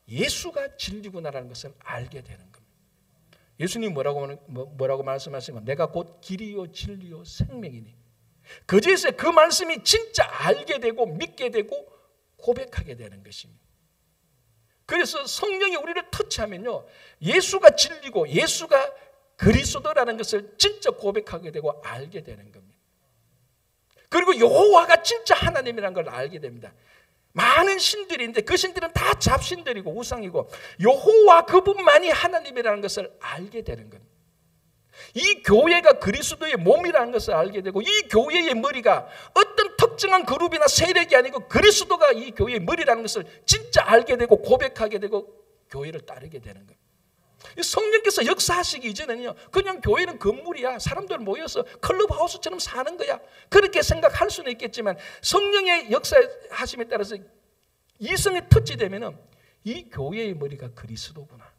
예수가 진리구나라는 것을 알게 되는 겁니다. 예수님 뭐라고 말씀하신 건 내가 곧 길이요 진리요 생명이니, 그제서 그 말씀이 진짜 알게 되고 믿게 되고 고백하게 되는 것입니다. 그래서 성령이 우리를 터치하면요, 예수가 진리고 예수가 그리스도라는 것을 진짜 고백하게 되고 알게 되는 겁니다. 그리고 여호와가 진짜 하나님이라는 걸 알게 됩니다. 많은 신들이 있는데 그 신들은 다 잡신들이고 우상이고 여호와 그분만이 하나님이라는 것을 알게 되는 겁니다. 이 교회가 그리스도의 몸이라는 것을 알게 되고, 이 교회의 머리가 어떤 특정한 그룹이나 세력이 아니고 그리스도가 이 교회의 머리라는 것을 진짜 알게 되고 고백하게 되고 교회를 따르게 되는 겁니다. 성령께서 역사하시기 이전에는요, 그냥 교회는 건물이야, 사람들 모여서 클럽하우스처럼 사는 거야, 그렇게 생각할 수는 있겠지만, 성령의 역사하심에 따라서 이성에 터치되면은 이 교회의 머리가 그리스도구나,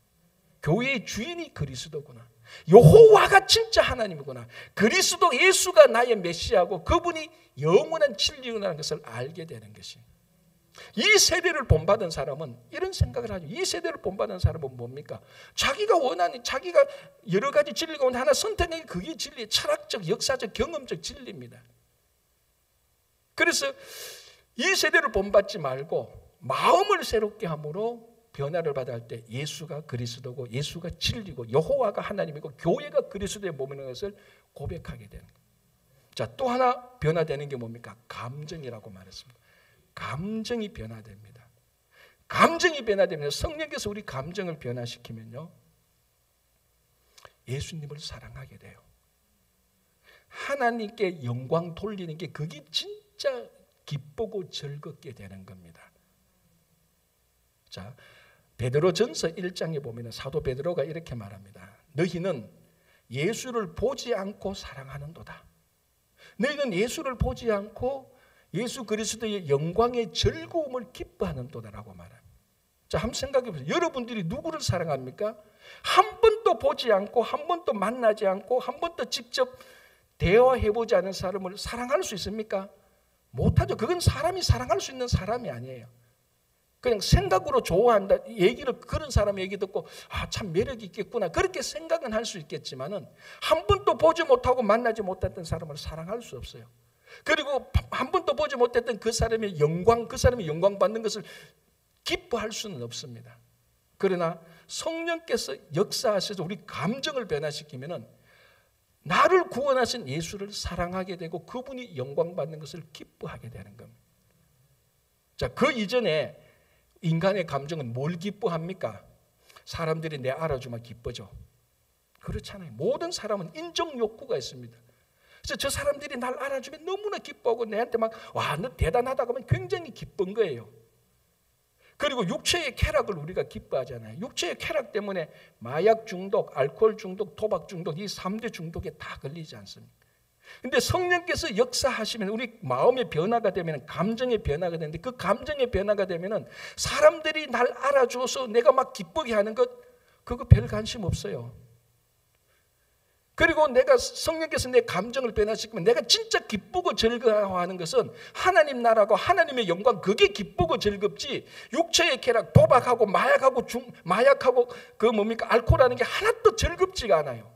교회의 주인이 그리스도구나, 여호와가 진짜 하나님이구나, 그리스도 예수가 나의 메시아고 그분이 영원한 진리구나라는 것을 알게 되는 것입니다. 이 세대를 본받은 사람은 이런 생각을 하죠. 이 세대를 본받은 사람은 뭡니까? 자기가 원하는, 자기가 여러 가지 진리 가운데 하나 선택한 게 그게 진리예요. 철학적, 역사적, 경험적 진리입니다. 그래서 이 세대를 본받지 말고 마음을 새롭게 함으로 변화를 받아야 할 때 예수가 그리스도고 예수가 진리고 여호와가 하나님이고 교회가 그리스도의 몸이라는 것을 고백하게 되는 거예요. 자, 또 하나 변화되는 게 뭡니까? 감정이라고 말했습니다. 감정이 변화됩니다. 감정이 변화되면, 성령께서 우리 감정을 변화시키면요, 예수님을 사랑하게 돼요. 하나님께 영광 돌리는 게 그게 진짜 기쁘고 즐겁게 되는 겁니다. 자, 베드로전서 1장에 보면 사도 베드로가 이렇게 말합니다. 너희는 예수를 보지 않고 사랑하는도다. 너희는 예수를 보지 않고 예수 그리스도의 영광의 즐거움을 기뻐하는도다라고 말합니다. 자, 한번 생각해 보세요. 여러분들이 누구를 사랑합니까? 한 번도 보지 않고, 한 번도 만나지 않고, 한 번도 직접 대화해보지 않은 사람을 사랑할 수 있습니까? 못하죠. 그건 사람이 사랑할 수 있는 사람이 아니에요. 그냥 생각으로 좋아한다, 얘기를, 그런 사람 얘기 듣고 참 매력이 있겠구나, 그렇게 생각은 할 수 있겠지만은 한 번도 보지 못하고 만나지 못했던 사람을 사랑할 수 없어요. 그리고 한 번도 보지 못했던 그 사람의 영광, 그 사람의 영광 받는 것을 기뻐할 수는 없습니다. 그러나 성령께서 역사하셔서 우리 감정을 변화시키면은 나를 구원하신 예수를 사랑하게 되고 그분이 영광 받는 것을 기뻐하게 되는 겁니다. 자, 그 이전에 인간의 감정은 뭘 기뻐합니까? 사람들이 내 알아주면 기뻐져. 그렇잖아요. 모든 사람은 인정 욕구가 있습니다. 그래서 저 사람들이 날 알아주면 너무나 기뻐하고 내한테 막 와, 너 대단하다고 하면 굉장히 기쁜 거예요. 그리고 육체의 쾌락을 우리가 기뻐하잖아요. 육체의 쾌락 때문에 마약 중독, 알코올 중독, 도박 중독, 이 3대 중독에 다 걸리지 않습니까? 근데 성령께서 역사하시면 우리 마음의 변화가 되면 감정의 변화가 되는데, 그 감정의 변화가 되면은 사람들이 날 알아줘서 내가 막 기쁘게 하는 것, 그거 별 관심 없어요. 그리고 내가 성령께서 내 감정을 변화시키면 내가 진짜 기쁘고 즐거워하는 것은 하나님 나라고 하나님의 영광, 그게 기쁘고 즐겁지, 육체의 쾌락, 도박하고 마약하고 그 뭡니까 알코올하는 게 하나도 즐겁지가 않아요.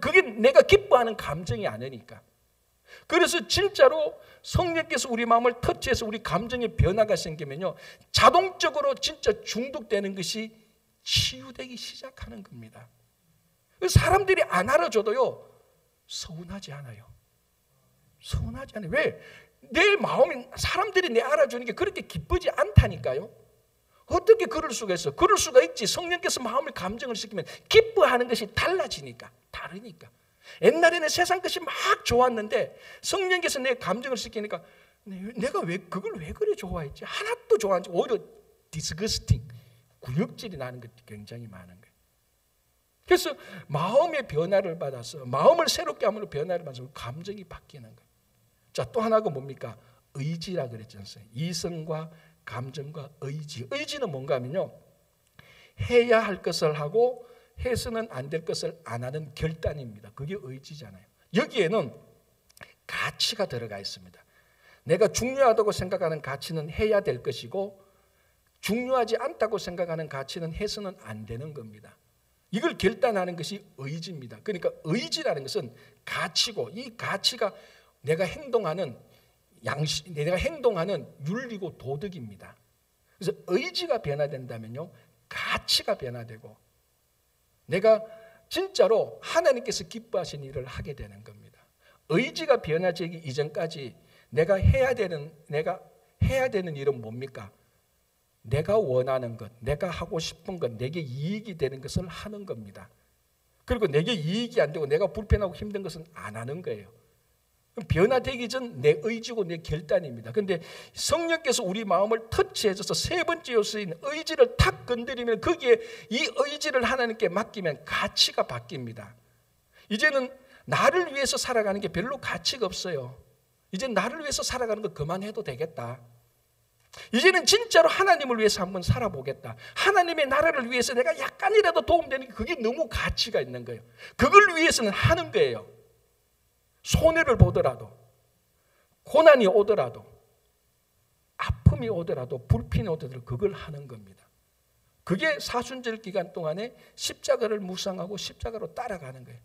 그게 내가 기뻐하는 감정이 아니니까. 그래서 진짜로 성령께서 우리 마음을 터치해서 우리 감정의 변화가 생기면요, 자동적으로 진짜 중독되는 것이 치유되기 시작하는 겁니다. 사람들이 안 알아줘도요, 서운하지 않아요. 서운하지 않아요. 왜? 내 마음이, 사람들이 내 알아주는 게 그렇게 기쁘지 않다니까요. 어떻게 그럴 수가 있어? 그럴 수가 있지. 성령께서 마음을 감정을 시키면 기뻐하는 것이 달라지니까, 다르니까. 옛날에는 세상 것이 막 좋았는데 성령께서 내 감정을 시키니까 내가 그걸 왜 그래 좋아했지? 하나도 좋아하지. 오히려 디스거스팅, 구역질이 나는 것도 굉장히 많은 거예요. 그래서 마음의 변화를 받아서, 마음을 새롭게 함으로 변화를 받아서 감정이 바뀌는 거예요. 자, 또 하나가 뭡니까? 의지라 그랬지 않습니까? 이성과 감정과 의지. 의지는 뭔가 하면요, 해야 할 것을 하고 해서는 안 될 것을 안 하는 결단입니다. 그게 의지잖아요. 여기에는 가치가 들어가 있습니다. 내가 중요하다고 생각하는 가치는 해야 될 것이고, 중요하지 않다고 생각하는 가치는 해서는 안 되는 겁니다. 이걸 결단하는 것이 의지입니다. 그러니까 의지라는 것은 가치고, 이 가치가 내가 행동하는 양식, 내가 행동하는 윤리고 도덕입니다. 그래서 의지가 변화된다면요, 가치가 변화되고 내가 진짜로 하나님께서 기뻐하신 일을 하게 되는 겁니다. 의지가 변화되기 이전까지 내가 해야 되는 일은 뭡니까? 내가 원하는 것, 내가 하고 싶은 것, 내게 이익이 되는 것을 하는 겁니다. 그리고 내게 이익이 안 되고 내가 불편하고 힘든 것은 안 하는 거예요. 변화되기 전 내 의지고 내 결단입니다. 그런데 성령께서 우리 마음을 터치해줘서 세 번째 요소인 의지를 탁 건드리면, 거기에 이 의지를 하나님께 맡기면 가치가 바뀝니다. 이제는 나를 위해서 살아가는 게 별로 가치가 없어요. 이제 나를 위해서 살아가는 거 그만해도 되겠다. 이제는 진짜로 하나님을 위해서 한번 살아보겠다. 하나님의 나라를 위해서 내가 약간이라도 도움되는 게 그게 너무 가치가 있는 거예요. 그걸 위해서는 하는 거예요. 손해를 보더라도, 고난이 오더라도, 아픔이 오더라도, 불편이 오더라도 그걸 하는 겁니다. 그게 사순절 기간 동안에 십자가를 묵상하고 십자가로 따라가는 거예요.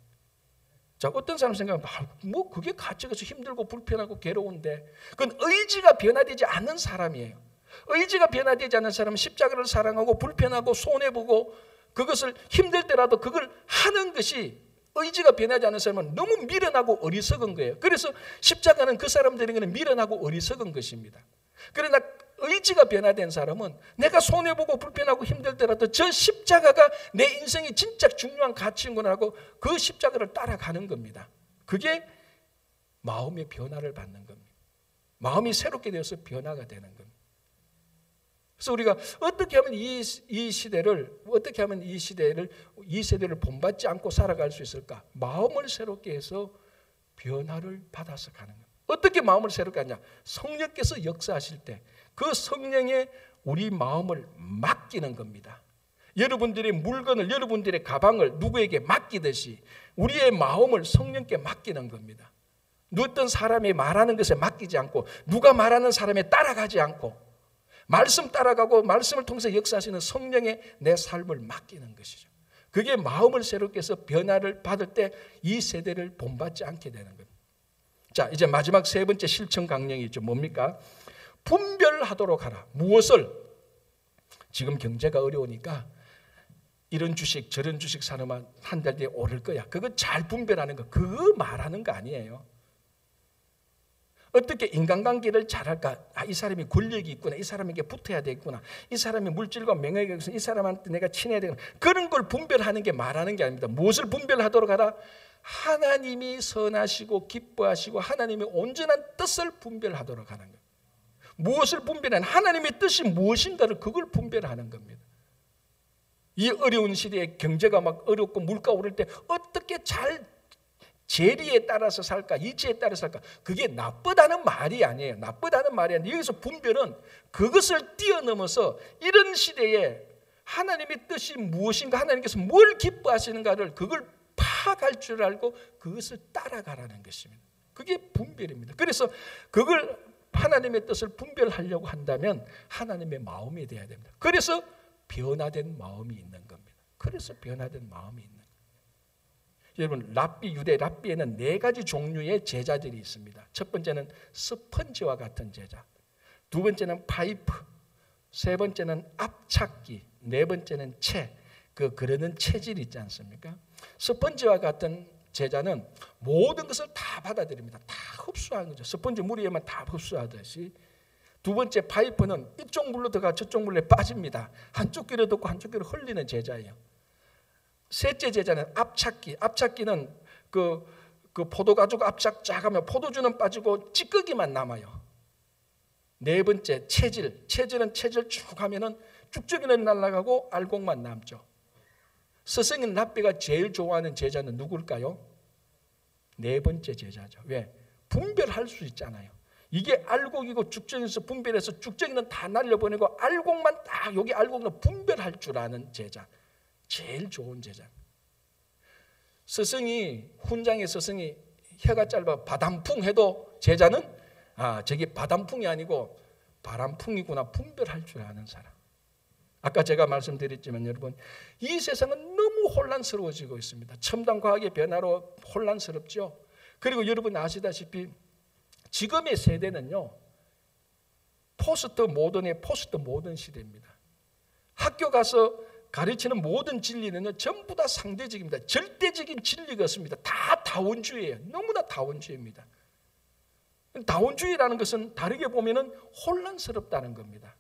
자, 어떤 사람 생각하면 뭐 그게 가치가 있어, 힘들고 불편하고 괴로운데, 그건 의지가 변화되지 않는 사람이에요. 의지가 변화되지 않는 사람은 십자가를 사랑하고 불편하고 손해보고 그것을 힘들 때라도 그걸 하는 것이, 의지가 변하지 않는 사람은 너무 미련하고 어리석은 거예요. 그래서 십자가는 그 사람들에게는 미련하고 어리석은 것입니다. 그러나 의지가 변화된 사람은 내가 손해보고 불편하고 힘들더라도 저 십자가가 내 인생이 진짜 중요한 가치인구나 하고 그 십자가를 따라가는 겁니다. 그게 마음의 변화를 받는 겁니다. 마음이 새롭게 되어서 변화가 되는 겁니다. 그래서 우리가 어떻게 하면 이 세대를 본받지 않고 살아갈 수 있을까? 마음을 새롭게 해서 변화를 받아서 가는 겁니다. 어떻게 마음을 새롭게 하냐? 성령께서 역사하실 때 그 성령에 우리 마음을 맡기는 겁니다. 여러분들의 물건을, 여러분들의 가방을 누구에게 맡기듯이 우리의 마음을 성령께 맡기는 겁니다. 어떤 사람이 말하는 것에 맡기지 않고 누가 말하는 사람에 따라가지 않고 말씀 따라가고 말씀을 통해서 역사하시는 성령에 내 삶을 맡기는 것이죠. 그게 마음을 새롭게 해서 변화를 받을 때 이 세대를 본받지 않게 되는 겁니다. 자, 이제 마지막 세 번째 실천 강령이 있죠. 뭡니까? 분별하도록 하라. 무엇을? 지금 경제가 어려우니까 이런 주식 저런 주식 사놓으면 한 달 뒤에 오를 거야. 그거 잘 분별하는 거, 그거 말하는 거 아니에요. 어떻게 인간관계를 잘할까? 이 사람이 권력이 있구나. 이 사람에게 붙어야 되겠구나. 이 사람이 물질과 명예가 있어서 이 사람한테 내가 친해야 되구나. 그런 걸 분별하는 게 말하는 게 아닙니다. 무엇을 분별하도록 하라? 하나님이 선하시고 기뻐하시고 하나님의 온전한 뜻을 분별하도록 하는 거예요. 무엇을 분별하는? 하나님의 뜻이 무엇인가를 그걸 분별하는 겁니다. 이 어려운 시대에 경제가 막 어렵고 물가 오를 때 어떻게 잘 재리에 따라서 살까? 이치에 따라서 살까? 그게 나쁘다는 말이 아니에요. 나쁘다는 말이 아니에요. 여기서 분별은 그것을 뛰어넘어서 이런 시대에 하나님의 뜻이 무엇인가, 하나님께서 뭘 기뻐하시는가를 그걸 파악할 줄 알고 그것을 따라가라는 것입니다. 그게 분별입니다. 그래서 그걸 하나님의 뜻을 분별하려고 한다면 하나님의 마음이 되어야 됩니다. 그래서 변화된 마음이 있는 겁니다. 그래서 변화된 마음이 있는 겁니다. 여러분, 유대 랍비에는 4가지 종류의 제자들이 있습니다. 첫 번째는 스펀지와 같은 제자, 두 번째는 파이프, 세 번째는 압착기, 네 번째는 그러는 체질 있지 않습니까? 스펀지와 같은 제자는 모든 것을 다 받아들입니다. 다 흡수하는 거죠. 스펀지 물에만 다 흡수하듯이. 두 번째 파이프는 이쪽 물로 들어가 저쪽 물에 빠집니다. 한쪽 귀로 듣고 한쪽 귀로 흘리는 제자예요. 셋째 제자는 압착기. 압착기는 그 포도 가지고 압착 쫙 하면 포도주는 빠지고 찌꺼기만 남아요. 네 번째 체질. 체질은 체질 쭉 하면은 쭉쭉이는 날아가고 알곡만 남죠. 스승인 랍비가 제일 좋아하는 제자는 누굴까요? 네 번째 제자죠. 왜? 분별할 수 있잖아요. 이게 알곡이고 쭉정에서 분별해서 쭉정이는 다 날려보내고 알곡만 딱 여기 알곡은 분별할 줄 아는 제자. 제일 좋은 제자. 스승이 훈장의 스승이 혀가 짧아 바람풍 해도 제자는 저게 바람풍이 아니고 바람풍이구나 분별할 줄 아는 사람. 아까 제가 말씀드렸지만 여러분, 이 세상은 너무 혼란스러워지고 있습니다. 첨단 과학의 변화로 혼란스럽죠. 그리고 여러분 아시다시피 지금의 세대는요, 포스트 모던 시대입니다. 학교 가서 가르치는 모든 진리는요, 전부 다 상대적입니다. 절대적인 진리가 없습니다. 다 다원주의예요. 너무나 다원주의입니다. 다원주의라는 것은 다르게 보면은 혼란스럽다는 겁니다.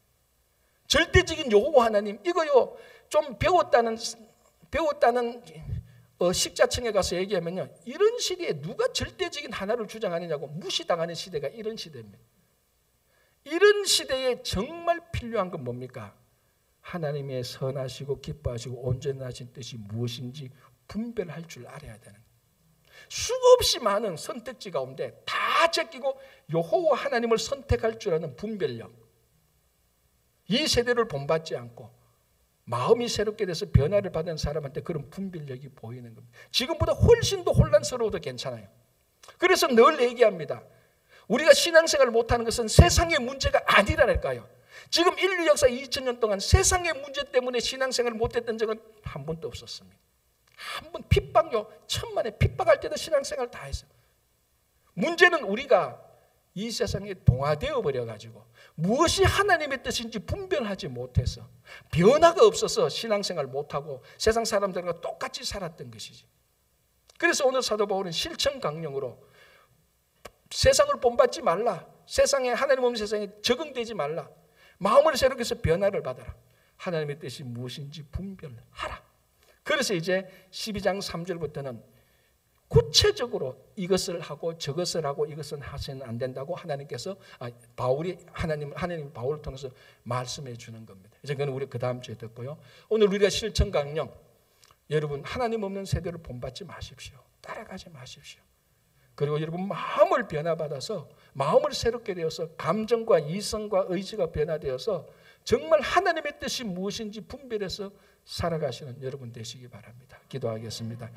절대적인 여호와 하나님, 이거요 좀 배웠다는 식자층에 가서 얘기하면요, 이런 시대에 누가 절대적인 하나를 주장하느냐고 무시당하는 시대가 이런 시대입니다. 이런 시대에 정말 필요한 건 뭡니까? 하나님의 선하시고 기뻐하시고 온전하신 뜻이 무엇인지 분별할 줄 알아야 되는 거예요. 수없이 많은 선택지 가운데 다 제끼고 여호와 하나님을 선택할 줄 아는 분별력. 이 세대를 본받지 않고 마음이 새롭게 돼서 변화를 받은 사람한테 그런 분별력이 보이는 겁니다. 지금보다 훨씬 더 혼란스러워도 괜찮아요. 그래서 늘 얘기합니다. 우리가 신앙생활을 못하는 것은 세상의 문제가 아니라니까요. 지금 인류 역사 2000년 동안 세상의 문제 때문에 신앙생활을 못했던 적은 한 번도 없었습니다. 한 번 핍박요, 천만에 핍박할 때도 신앙생활 다 했어요. 문제는 우리가 이 세상에 동화되어 버려가지고 무엇이 하나님의 뜻인지 분별하지 못해서 변화가 없어서 신앙생활 못하고 세상 사람들과 똑같이 살았던 것이지. 그래서 오늘 사도 바울은 실천 강령으로 세상을 본받지 말라, 세상에 하나님 없는 세상에 적응되지 말라, 마음을 새롭게 해서 변화를 받아라. 하나님의 뜻이 무엇인지 분별하라. 그래서 이제 12장 3절부터는 구체적으로 이것을 하고 저것을 하고 이것은 하시면 안 된다고 하나님께서 하나님 바울을 통해서 말씀해 주는 겁니다. 이제 그건 우리 그 다음 주에 듣고요. 오늘 우리가 실천 강령, 여러분 하나님 없는 세대를 본받지 마십시오. 따라가지 마십시오. 그리고 여러분 마음을 변화받아서 마음을 새롭게 되어서 감정과 이성과 의지가 변화되어서 정말 하나님의 뜻이 무엇인지 분별해서 살아가시는 여러분 되시기 바랍니다. 기도하겠습니다.